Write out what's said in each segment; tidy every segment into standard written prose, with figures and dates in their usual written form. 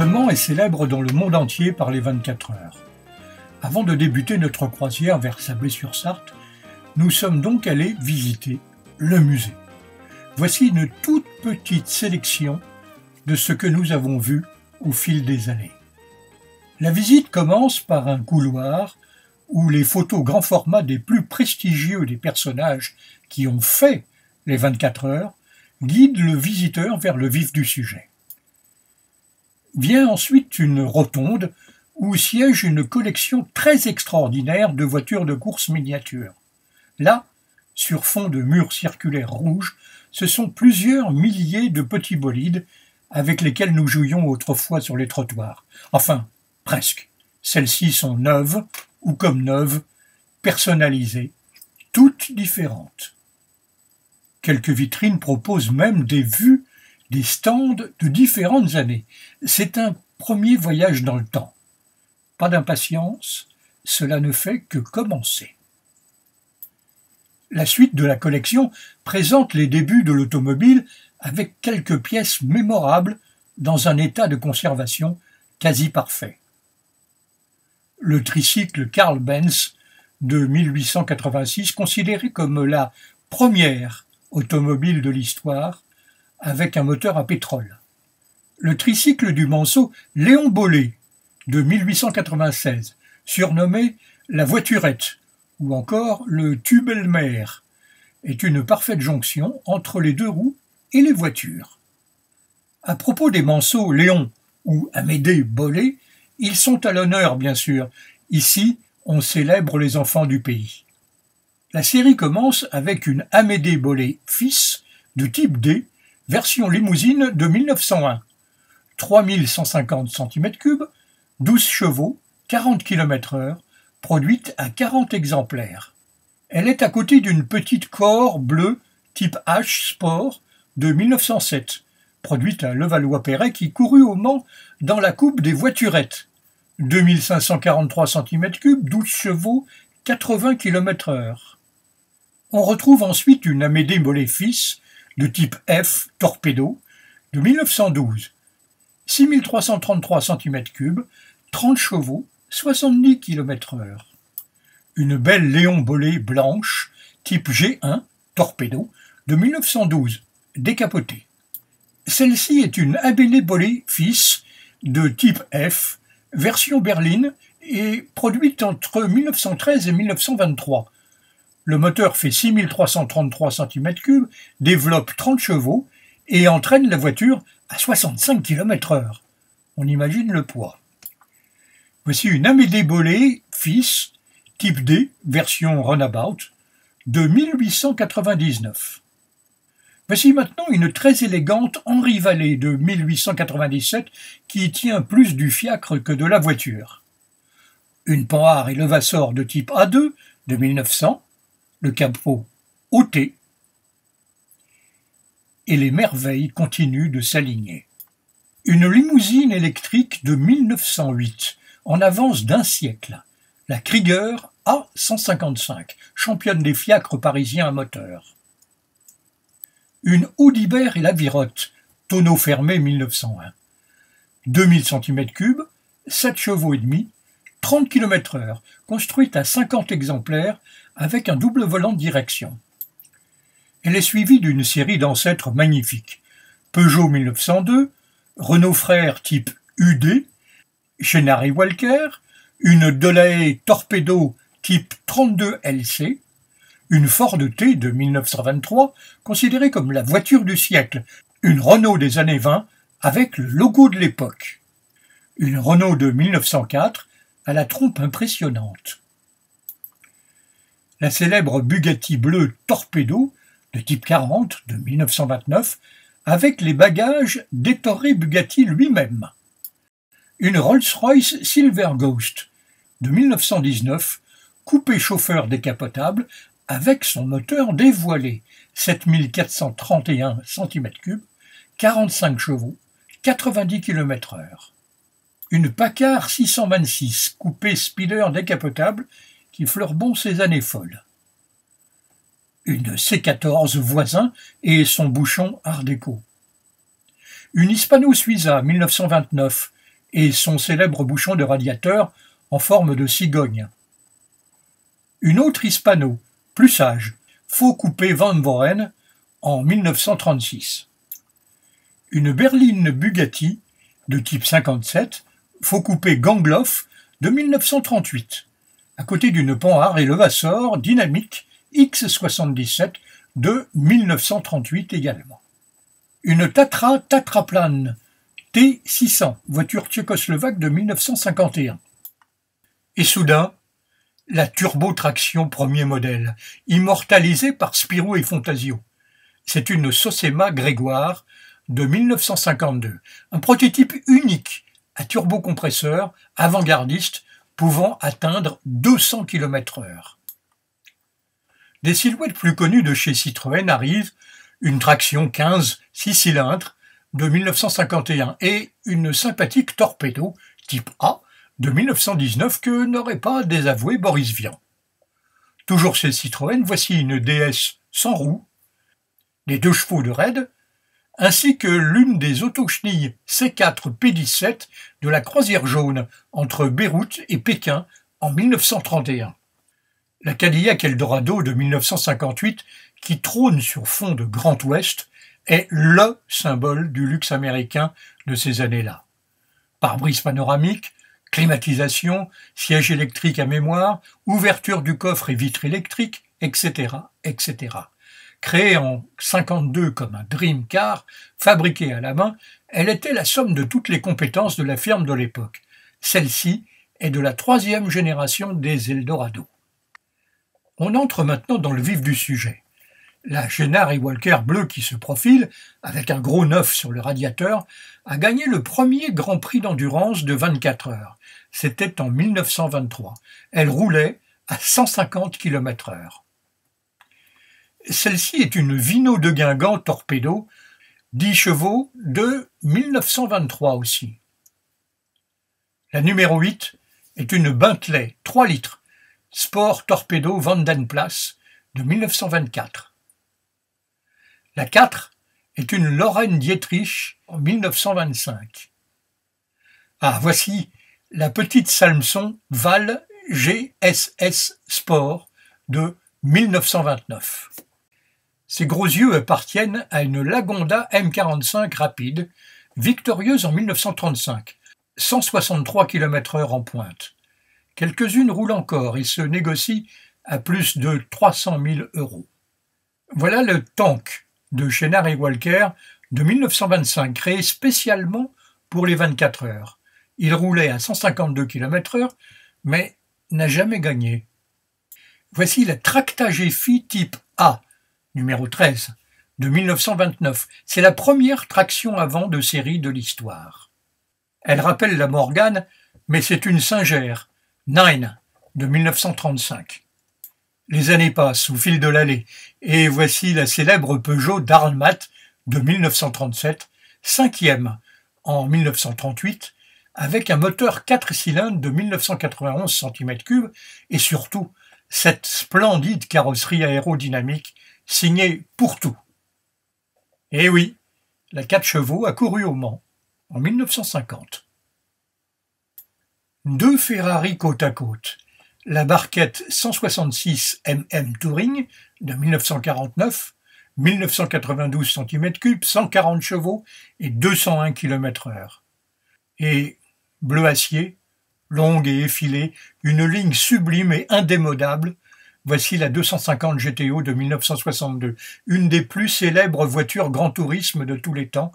Le Mans est célèbre dans le monde entier par les 24 heures. Avant de débuter notre croisière vers Sablé-sur-Sarthe, nous sommes donc allés visiter le musée. Voici une toute petite sélection de ce que nous avons vu au fil des années. La visite commence par un couloir où les photos grand format des plus prestigieux des personnages qui ont fait les 24 heures guident le visiteur vers le vif du sujet. Vient ensuite une rotonde où siège une collection très extraordinaire de voitures de course miniatures. Là, sur fond de murs circulaires rouges, ce sont plusieurs milliers de petits bolides avec lesquels nous jouions autrefois sur les trottoirs. Enfin, presque. Celles-ci sont neuves, ou comme neuves, personnalisées, toutes différentes. Quelques vitrines proposent même des vues des stands de différentes années. C'est un premier voyage dans le temps. Pas d'impatience, cela ne fait que commencer. La suite de la collection présente les débuts de l'automobile avec quelques pièces mémorables dans un état de conservation quasi parfait. Le tricycle Carl Benz de 1886, considéré comme la première automobile de l'histoire, avec un moteur à pétrole. Le tricycle du Manceau Léon Bollée de 1896, surnommé la voiturette, ou encore le Tubelmer, est une parfaite jonction entre les deux roues et les voitures. À propos des Manceau Léon ou Amédée Bollée, ils sont à l'honneur bien sûr. Ici, on célèbre les enfants du pays. La série commence avec une Amédée Bollée fils de type D, version limousine de 1901. 3150 cm3, 12 chevaux, 40 km/h, produite à 40 exemplaires. Elle est à côté d'une petite Core bleue type H Sport de 1907, produite à Levallois-Perret qui courut au Mans dans la coupe des voiturettes. 2543 cm3, 12 chevaux, 80 km/h. On retrouve ensuite une Amédée Bollée fils de type F Torpedo de 1912. 6333 cm3, 30 chevaux, 70 km/h. Une belle Léon Bollée blanche, type G1, Torpedo, de 1912, décapotée. Celle-ci est une Amédée Bollée fils de type F, version berline, et produite entre 1913 et 1923. Le moteur fait 6333 cm3, développe 30 chevaux et entraîne la voiture à 65 km/h. On imagine le poids. Voici une Amédée Bollée fils, type D, version Runabout, de 1899. Voici maintenant une très élégante Henri Vallée de 1897 qui tient plus du fiacre que de la voiture. Une Panhard et Levasseur de type A2 de 1900, le capot ôté, et les merveilles continuent de s'aligner. Une limousine électrique de 1908, en avance d'un siècle, la Krieger A155, championne des fiacres parisiens à moteur. Une Audibert et la Virotte, tonneau fermé 1901. 2000 cm3, 7 chevaux et demi, 30 km/h, construite à 50 exemplaires avec un double volant de direction. Elle est suivie d'une série d'ancêtres magnifiques. Peugeot 1902, Renault Frère type UD, Chenary Walker, une Delahaye Torpedo type 32 LC, une Ford T de 1923, considérée comme la voiture du siècle, une Renault des années 20 avec le logo de l'époque, une Renault de 1904 à la trompe impressionnante. La célèbre Bugatti bleue Torpedo de type 40 de 1929 avec les bagages d'Ettore Bugatti lui-même. Une Rolls-Royce Silver Ghost de 1919, coupé chauffeur décapotable avec son moteur dévoilé, 7431 cm3, 45 chevaux, 90 km/h. Une Packard 626, coupé speeder décapotable qui fleure bon ses années folles. Une C14 voisin et son bouchon art déco. Une Hispano Suiza 1929, et son célèbre bouchon de radiateur en forme de cigogne. Une autre Hispano, plus sage, faux coupé Van Voren en 1936. Une berline Bugatti de type 57, faux coupé Gangloff de 1938, à côté d'une Panhard et Levasseur dynamique X77 de 1938 également. Une Tatra Tatraplan T600, voiture tchécoslovaque de 1951. Et soudain, la turbotraction premier modèle, immortalisée par Spirou et Fontasio. C'est une Socema Grégoire de 1952, un prototype unique à turbocompresseur avant-gardiste pouvant atteindre 200 km/h. Des silhouettes plus connues de chez Citroën arrivent, une traction 15 6 cylindres de 1951 et une sympathique Torpedo type A de 1919 que n'aurait pas désavoué Boris Vian. Toujours chez Citroën, voici une DS sans roue, les 2 chevaux de raid, ainsi que l'une des autochenilles C4 P17 de la croisière jaune entre Beyrouth et Pékin en 1931. La Cadillac Eldorado de 1958, qui trône sur fond de Grand Ouest, est LE symbole du luxe américain de ces années-là. Pare-brise panoramique, climatisation, siège électrique à mémoire, ouverture du coffre et vitres électriques, etc., etc. Créée en 1952 comme un Dream Car, fabriquée à la main, elle était la somme de toutes les compétences de la firme de l'époque. Celle-ci est de la 3e génération des Eldorado. On entre maintenant dans le vif du sujet. La Gennaro Walker bleue qui se profile, avec un gros 9 sur le radiateur, a gagné le premier Grand Prix d'endurance de 24 heures. C'était en 1923. Elle roulait à 150 km/h. Celle-ci est une Vino de Guingamp Torpedo, 10 chevaux de 1923 aussi. La numéro 8 est une Bentley 3 litres, Sport Torpedo Vandenplas de 1924. La 4 est une Lorraine Dietrich en 1925. Ah, voici la petite Salmson Val GSS Sport de 1929. Ses gros yeux appartiennent à une Lagonda M45 rapide, victorieuse en 1935, 163 km/h en pointe. Quelques-unes roulent encore et se négocient à plus de 300 000 €. Voilà le Tank de Gennaro Walker de 1925, créé spécialement pour les 24 heures. Il roulait à 152 km/h, mais n'a jamais gagné. Voici la Tracta GFI type A, numéro 13, de 1929. C'est la première traction avant de série de l'histoire. Elle rappelle la Morgane, mais c'est une Singer, 9, de 1935. Les années passent au fil de l'allée, et voici la célèbre Peugeot Darlmat de 1937, 5e en 1938, avec un moteur 4 cylindres de 1991 cm3 et surtout cette splendide carrosserie aérodynamique signée Pourtout. Eh oui, la 4 chevaux a couru au Mans en 1950. 2 Ferrari côte à côte, la barquette 166 MM Touring de 1949, 1992 cm3, 140 chevaux et 201 km/h. Et bleu acier, longue et effilée, une ligne sublime et indémodable, voici la 250 GTO de 1962, une des plus célèbres voitures grand tourisme de tous les temps,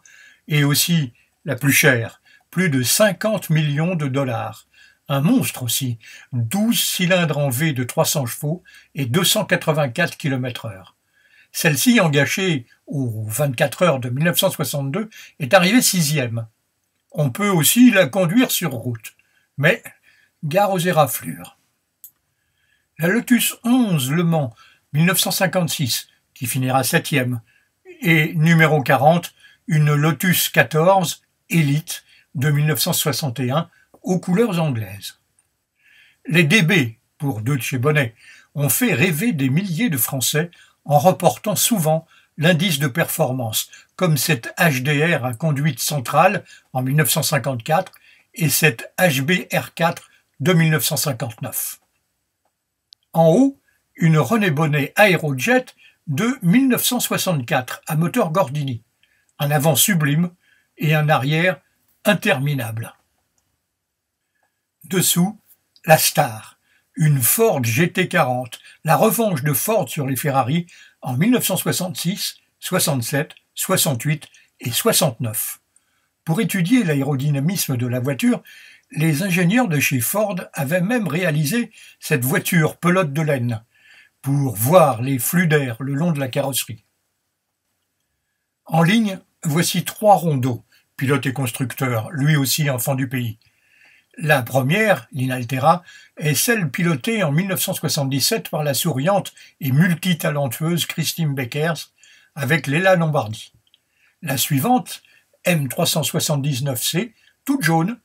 et aussi la plus chère, plus de 50 millions de $. Un monstre aussi, 12 cylindres en V de 300 chevaux et 284 km/h. Celle-ci, engagée aux 24 heures de 1962, est arrivée 6e. On peut aussi la conduire sur route, mais gare aux éraflures. La Lotus 11 Le Mans 1956, qui finira 7e, et numéro 40, une Lotus 14 Elite de 1961 aux couleurs anglaises. Les DB, pour Deutsche Bonnet, ont fait rêver des milliers de Français en reportant souvent l'indice de performance, comme cette HDR à conduite centrale en 1954 et cette HB R4 de 1959. En haut, une René Bonnet Aerojet de 1964 à moteur Gordini, un avant sublime et un arrière interminable. Dessous, la star, une Ford GT40, la revanche de Ford sur les Ferrari en 1966, 67, 68 et 69. Pour étudier l'aérodynamisme de la voiture, les ingénieurs de chez Ford avaient même réalisé cette voiture pelote de laine pour voir les flux d'air le long de la carrosserie. En ligne, voici 3 rondeaux, pilote et constructeur, lui aussi enfant du pays. La première, l'Inaltera, est celle pilotée en 1977 par la souriante et multitalentueuse Christine Beckers avec Léla Lombardi. La suivante, M379C, toute jaune,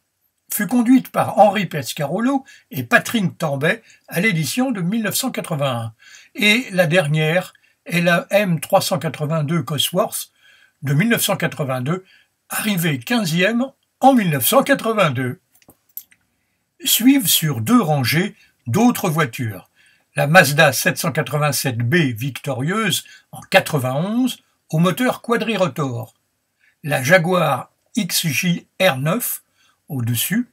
fut conduite par Henri Pescarolo et Patrick Tambay à l'édition de 1981. Et la dernière est la M382 Cosworth de 1982, arrivée 15e en 1982. Suivent sur 2 rangées d'autres voitures. La Mazda 787B victorieuse en 91 au moteur quadrirotor. La Jaguar XJ R9 au-dessus,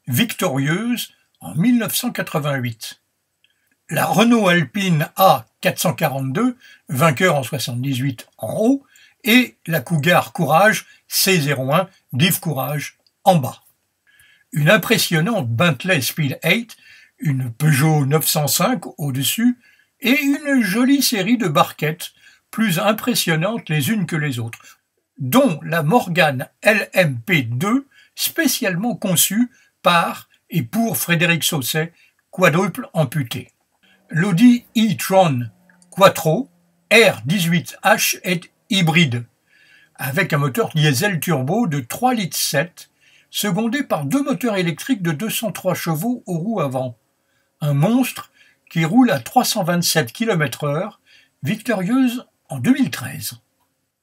victorieuse en 1988. La Renault Alpine A442, vainqueur en 78 en haut, et la Cougar Courage C01 d'Yves Courage en bas. Une impressionnante Bentley Speed 8, une Peugeot 905 au-dessus, et une jolie série de barquettes, plus impressionnantes les unes que les autres, dont la Morgan LMP2, spécialement conçue par et pour Frédéric Sausset, quadruple amputé. L'Audi e-tron Quattro R18H est hybride, avec un moteur diesel turbo de 3,7 litres, secondé par 2 moteurs électriques de 203 chevaux aux roues avant. Un monstre qui roule à 327 km/h, victorieuse en 2013.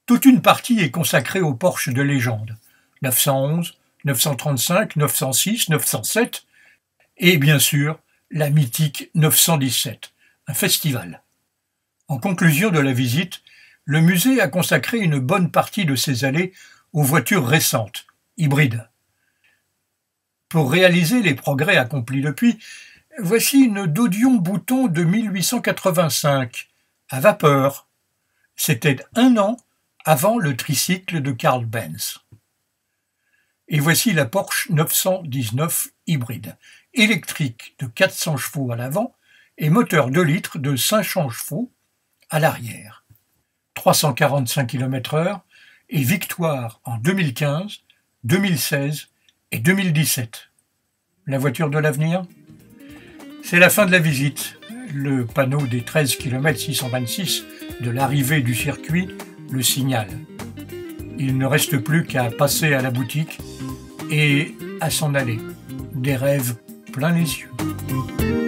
Toute une partie est consacrée aux Porsche de légende, 911, 935, 906, 907, et bien sûr, la mythique 917, un festival. En conclusion de la visite, le musée a consacré une bonne partie de ses allées aux voitures récentes, hybrides. Pour réaliser les progrès accomplis depuis, voici une Dodion Bouton de 1885, à vapeur. C'était 1 an avant le tricycle de Carl Benz. Et voici la Porsche 919 hybride, électrique de 400 chevaux à l'avant et moteur 2 litres de 500 chevaux à l'arrière. 345 km/h et victoire en 2015, 2016 et 2017. La voiture de l'avenir ? C'est la fin de la visite. Le panneau des 13 km 626 de l'arrivée du circuit le signale. Il ne reste plus qu'à passer à la boutique et à s'en aller. Des rêves plein les yeux.